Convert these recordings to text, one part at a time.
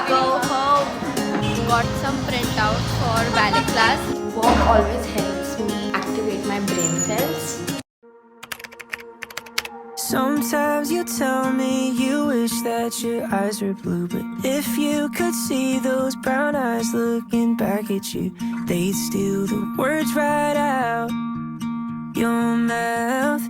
go home. Got some printouts for ballet class. Walk always helps me activate my brain cells. Sometimes you tell me you wish that your eyes were blue, but if you could see those brown eyes looking back at you, they'd steal the words right out your mouth.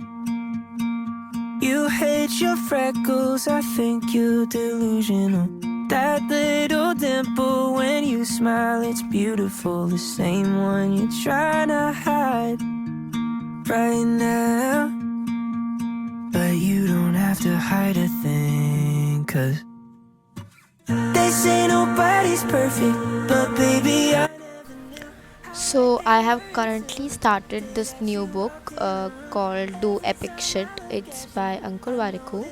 You hate your freckles, I think you're delusional. That little dimple when you smile, it's beautiful. The same one you're trying to hide right now. But you don't have to hide a thing, 'cause they say nobody's perfect, but baby So I have currently started this new book called Do Epic Shit. It's by Ankur Warikoo.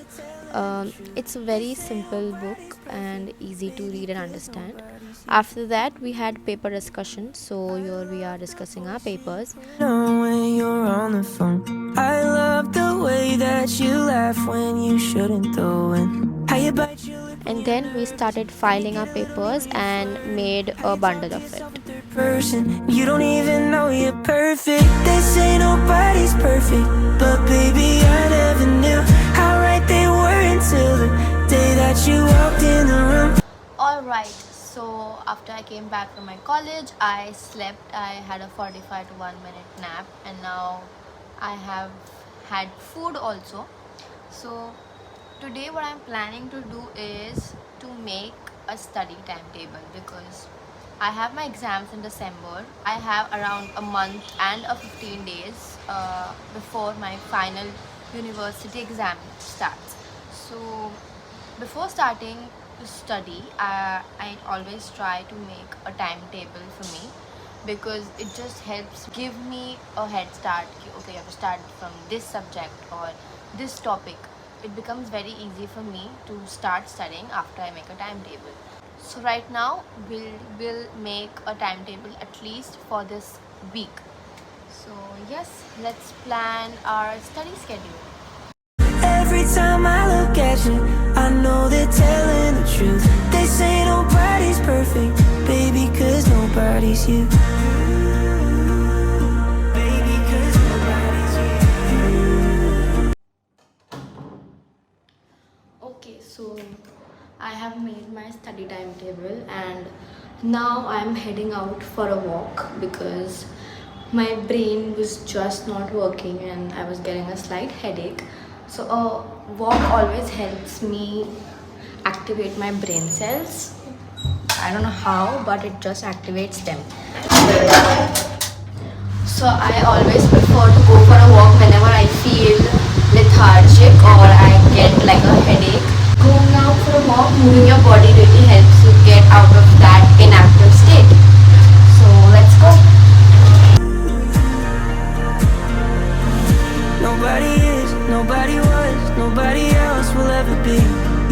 It's a very simple book and easy to read and understand. After that, we had paper discussion. So here we are discussing our papers. know when you're on the phone. I love the way that you laugh when you shouldn't though, and how you bite your lip. And then we started filing our papers and made a bundle of it. Person, you don't even know you're perfect. They say nobody's perfect, but baby I never knew how right they were until the day that you walked in the room. Alright, so after I came back from my college, I slept. I had a 45 to 1 minute nap, and now I have had food also. So today what I'm planning to do is to make a study timetable, because I have my exams in December. I have around a month and 15 days before my final university exam starts. So before starting to study, I always try to make a timetable for me, because it just helps give me a head start. Okay, you have to start from this subject or this topic. It becomes very easy for me to start studying after I make a timetable. So right now we'll make a timetable at least for this week. So yes, let's plan our study schedule. Every time I look at you, I know they're telling the truth. They say nobody's perfect, baby, 'cause nobody's you. Baby, 'cause nobody's you. Okay, so I have made my study timetable, and now I'm heading out for a walk because my brain was just not working and I was getting a slight headache. So a walk always helps me activate my brain cells. I don't know how, but it just activates them. So I always prefer to go for a walk whenever I feel lethargic or I get like a headache. Going out for a walk, moving your body really helps you get out of that inactive state. So let's go. Nobody is, nobody was, nobody else will ever be.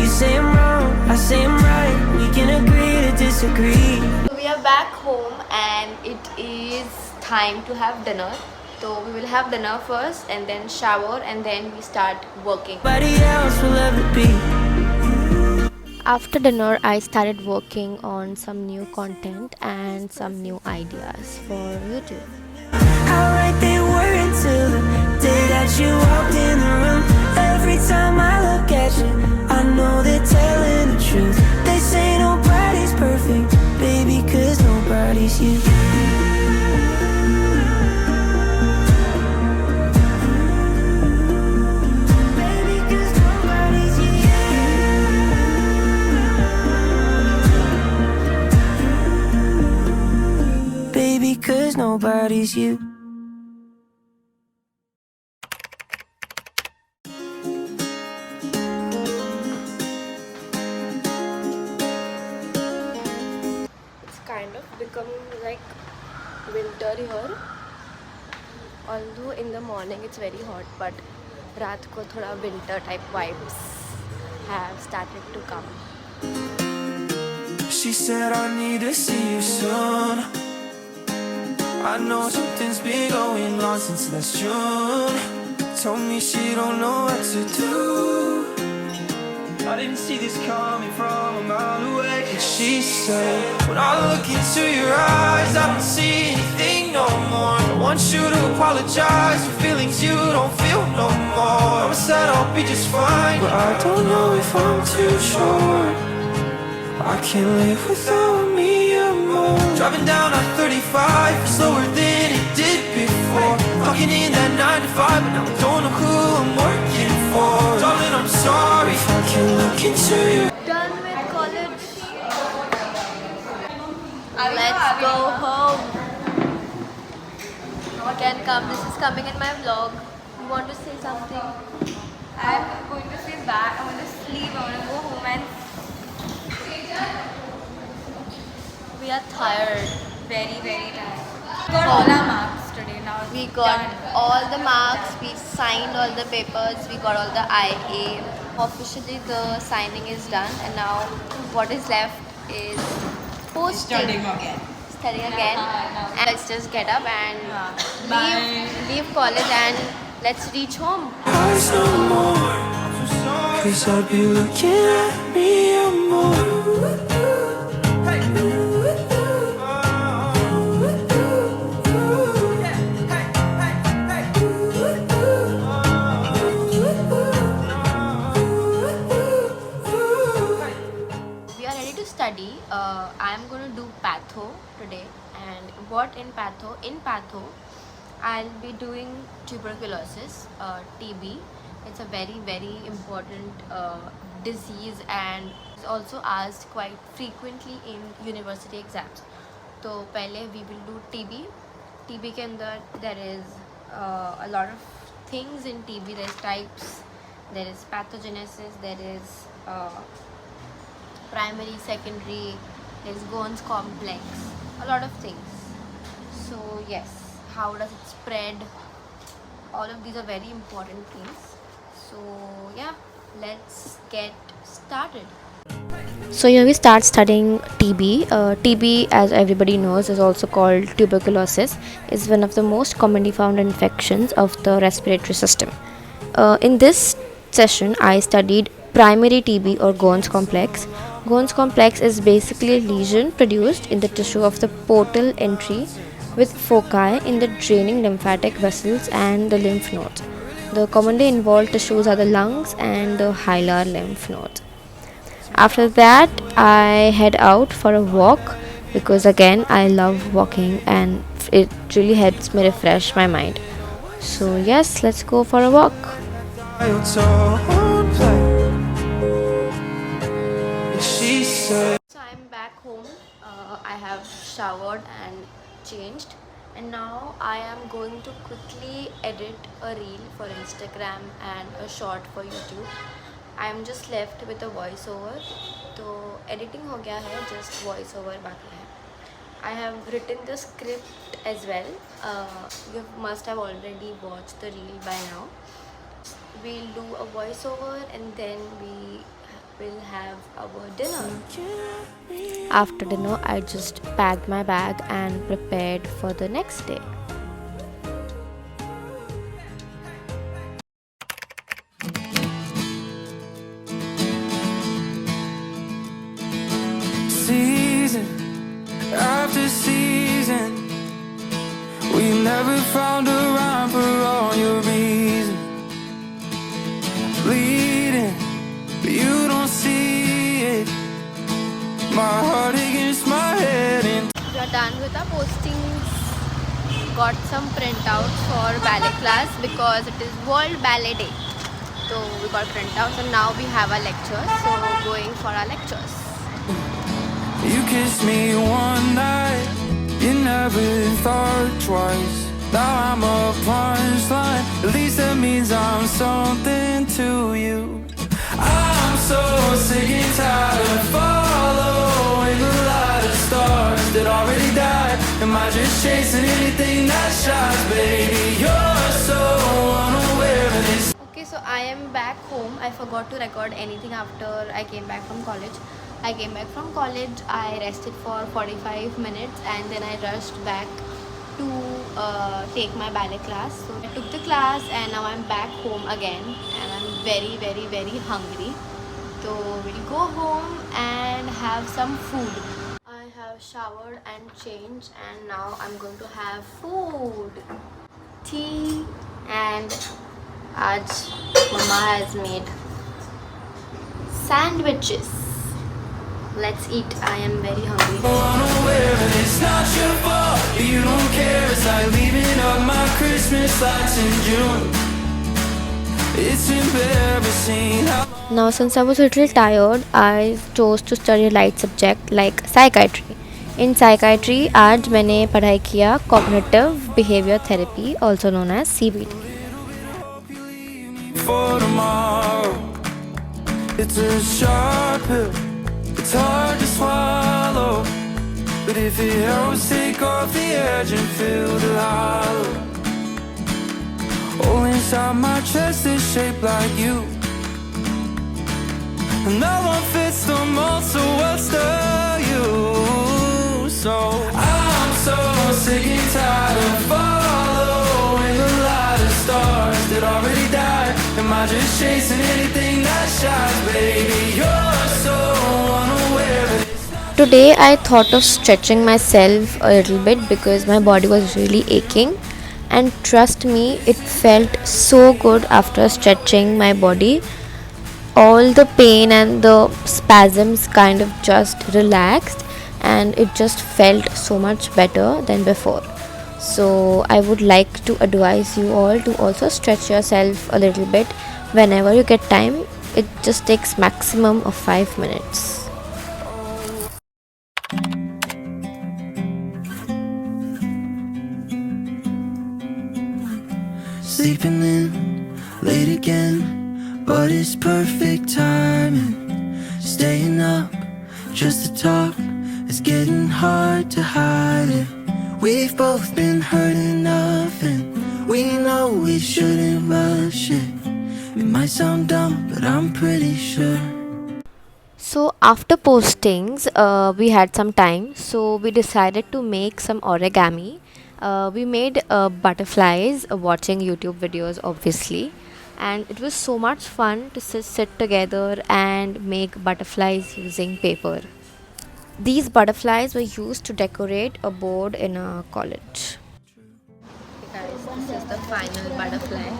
You say I'm wrong, I say I'm right. We can agree to disagree. So we are back home and it is time to have dinner. So we will have dinner first and then shower and then we start working. Nobody else will ever be. After dinner, I started working on some new content and some new ideas for YouTube. How right they were until the day that you walked in the room. Every time I look at you, I know they're telling the truth. They say nobody's perfect, baby, 'cause nobody's you. Baby, 'cause nobody's you. Baby, 'cause nobody's you. It's kind of become like winter here. Although in the morning it's very hot, but रात को थोड़ा winter type vibes have started to come. She said I need to see you soon. I know something's been going on since last June. Told me she don't know what to do. I didn't see this coming from a mile away. And she said, when I look into your eyes, I don't see anything no more. I want you to apologize for feelings you don't feel no more. I said I'll be just fine, but I don't know if I'm too sure. I can't live without me anymore. Driving down I-35 slower than it did before. Talking in that 9 to 5, but now I don't know who I'm working for. Darling, I'm sorry if I can't look into your. Done with college. Let's go home. You can come. This is coming in my vlog. You want to say something? I'm going to sit back. I'm going to sleep. I'm going to go home and We are tired. very, very tired. We got all our marks today. Now it's We got done. all the marks. We signed all the papers. We got all the IA. Officially, the signing is done, and now what is left is posting. Studying again. And let's just get up and leave college and let's reach home. Eyes no more, 'cause I'd be looking at me more. We are ready to study. I'm going to do patho today. And what in patho? In patho, I'll be doing tuberculosis, TB. It's a very, very important disease and it's also asked quite frequently in university exams. So, पहले we will do TB. TB के अंदर there is a lot of things in TB. There's types, there is pathogenesis, there is primary, secondary, there's Ghon's complex, a lot of things. So yes, how does it spread? All of these are very important things. So yeah, let's get started. So here we start studying TB. TB, as everybody knows, is also called tuberculosis. Is one of the most commonly found infections of the respiratory system. In this session, I studied primary TB or Ghon's complex. Ghon's complex is basically a lesion produced in the tissue of the portal entry with foci in the draining lymphatic vessels and the lymph nodes. The commonly involved tissues are the lungs and the hilar lymph nodes. After that, I head out for a walk because again I love walking and it really helps me refresh my mind. So yes, let's go for a walk. So I'm back home. I have showered and changed, and now I am going to quickly edit a reel for Instagram and a short for YouTube. I am just left with a voiceover. तो editing हो गया है, just voiceover बाकी है. I have written the script as well. You must have already watched the reel by now. We'll do a voiceover and then we will have our dinner. After dinner, I just packed my bag and prepared for the next day. Season after season, we never found a rhyme for all your reasons. Bleeding, but you don't see it. My heart against my head and We are done with our postings. Got some printouts for ballet class because it is World Ballet Day. So we got printouts and now we have our lectures. So going for our lectures. you kissed me one night. You never thought twice. Now I'm a punchline. At least that means I'm something to you. I'm so sick and tired of following the light of stars that already died. Am I just chasing anything that shines, baby? You're so unaware of this. Okay, so I am back home. I forgot to record anything after I came back from college. I came back from college, I rested for 45 minutes and then I rushed back to take my ballet class. So I took the class and now I'm back home again and I'm very, very, very hungry. So we'll go home and have some food. I have showered and changed, and now I'm going to have food. Tea, and aaj mama has made sandwiches. Let's eat. I am very hungry. Unaware and it's not your fault. You don't care. It's like leaving up my Christmas lights in June. It's embarrassing how Now, since I was a little tired, I chose to study a light subject like psychiatry. In psychiatry, आज मैंने पढ़ाई किया cognitive behavior therapy, also known as CBT. for tomorrow. It's a sharp pill. It's hard to swallow. But if it helps take off the edge and fill the hollow. Oh, inside my chest is shaped like you. And no one fits the mold, so what's the use? So I'm so sick and tired of following the light of stars that already died. Am I just chasing anything that shines, baby? You're so unaware of it. Today, I thought of stretching myself a little bit because my body was really aching. And trust me, it felt so good after stretching my body. All the pain and the spasms kind of just relaxed, and it just felt so much better than before. So I would like to advise you all to also stretch yourself a little bit whenever you get time. It just takes maximum of 5 minutes. Sleeping in late again, but it's perfect timing. Staying up just to talk, it's getting hard to hide it. We've both been hurt enough, and we know we shouldn't rush it. It might sound dumb, but I'm pretty sure. So after postings, we had some time, so we decided to make some origami. We made butterflies, watching YouTube videos, obviously, and it was so much fun to sit together and make butterflies using paper. These butterflies were used to decorate a board in a college. Hey guys, this is the final butterfly.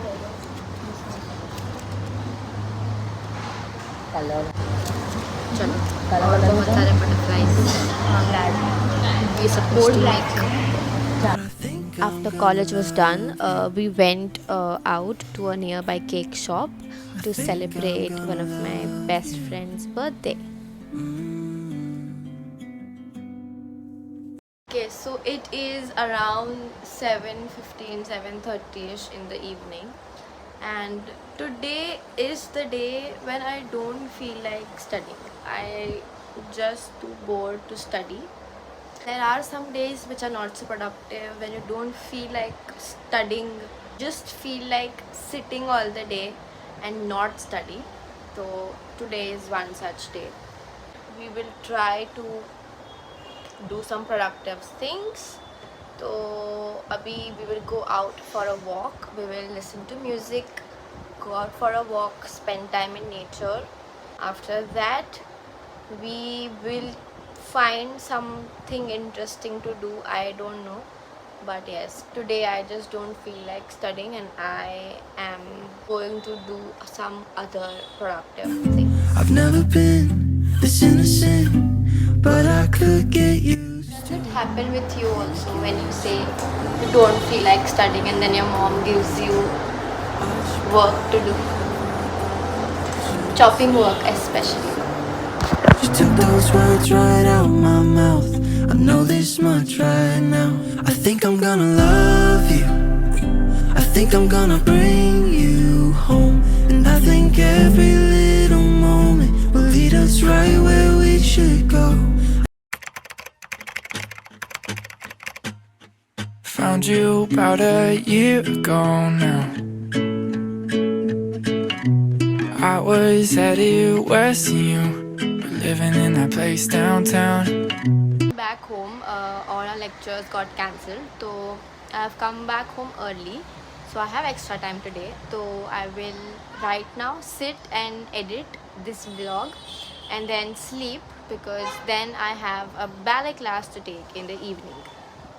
चलो बहुत सारे butterflies we supposed to make. After college was done, we went out to a nearby cake shop to celebrate one of my best friend's birthday. Okay, so it is around 7:15, 7:30ish in the evening, and today is the day when I don't feel like studying. I just too bored to study. There are some days which are not so productive when you don't feel like studying, just feel like sitting all the day and not study. So today is one such day. We will try to do some productive things. So abhi we will go out for a walk, we will listen to music, go out for a walk, spend time in nature. After that we will find something interesting to do. I don't know, but yes, today I just don't feel like studying and I am going to do some other productive thing. I've never been this innocent, but I could get used. Does it happen with you also when you say you don't feel like studying and then your mom gives you work to do? Chopping work especially. You took those words right out my mouth. I know this much right now. I think I'm gonna love you. I think I'm gonna bring you home. And I think every little moment will lead us right where we should go. Found you about a year ago now. I was headed west and you were living in that place downtown. Back home, all our lectures got cancelled, so I have come back home early So I have extra time today, so I will right now sit and edit this vlog and then sleep, because then I have a ballet class to take in the evening.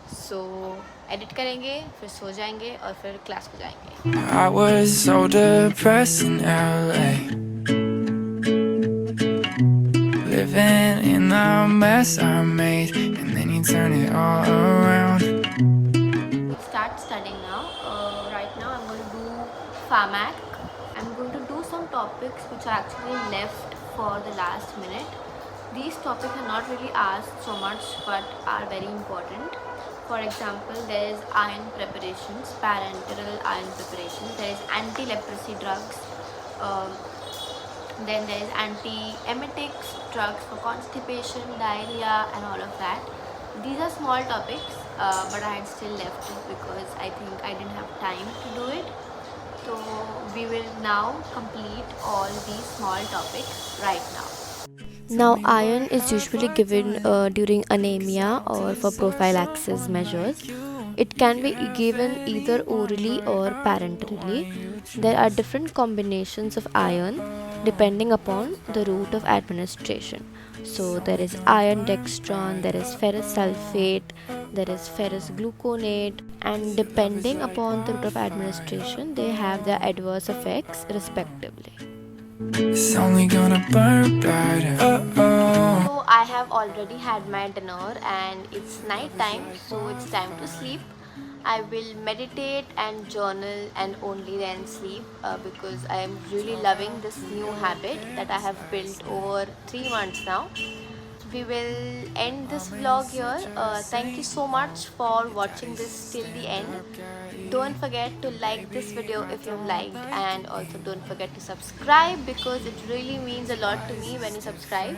So edit करेंगे, फिर सो जाएंगे और फिर class को जाएंगे. I was so depressed in LA, living in the mess I made, and then you turn it all around. Start studying now. Right now I'm going to do pharmac. I'm going to do some topics which are actually left for the last minute. These topics are not really asked so much but are very important. For example, there is iron preparations, parenteral iron preparations, there is anti-leprosy drugs, then there is anti-emetics, drugs for constipation, diarrhea and all of that. These are small topics, but I had still left it because I think I didn't have time to do it. So we will now complete all these small topics right now. Now iron is usually given during anemia or for prophylaxis measures. It can be given either orally or parenterally. There are different combinations of iron depending upon the route of administration. So there is iron dextran, there is ferrous sulfate, there is ferrous gluconate, and depending upon the route of administration, they have their adverse effects respectively. It's only gonna burn brighter. So I have already had my dinner and it's night time, so it's time to sleep. I will meditate and journal and only then sleep, because I am really loving this new habit that I have built over 3 months now. We will end this vlog here. Thank you so much for watching this till the end. Don't forget to like this video if you've liked, and also don't forget to subscribe, because it really means a lot to me when you subscribe.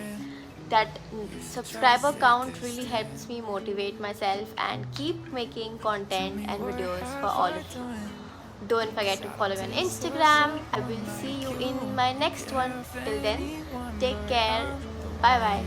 That subscriber count really helps me motivate myself and keep making content and videos for all of you. Don't forget to follow me on Instagram. I will see you in my next one. Till then, take care. Bye bye.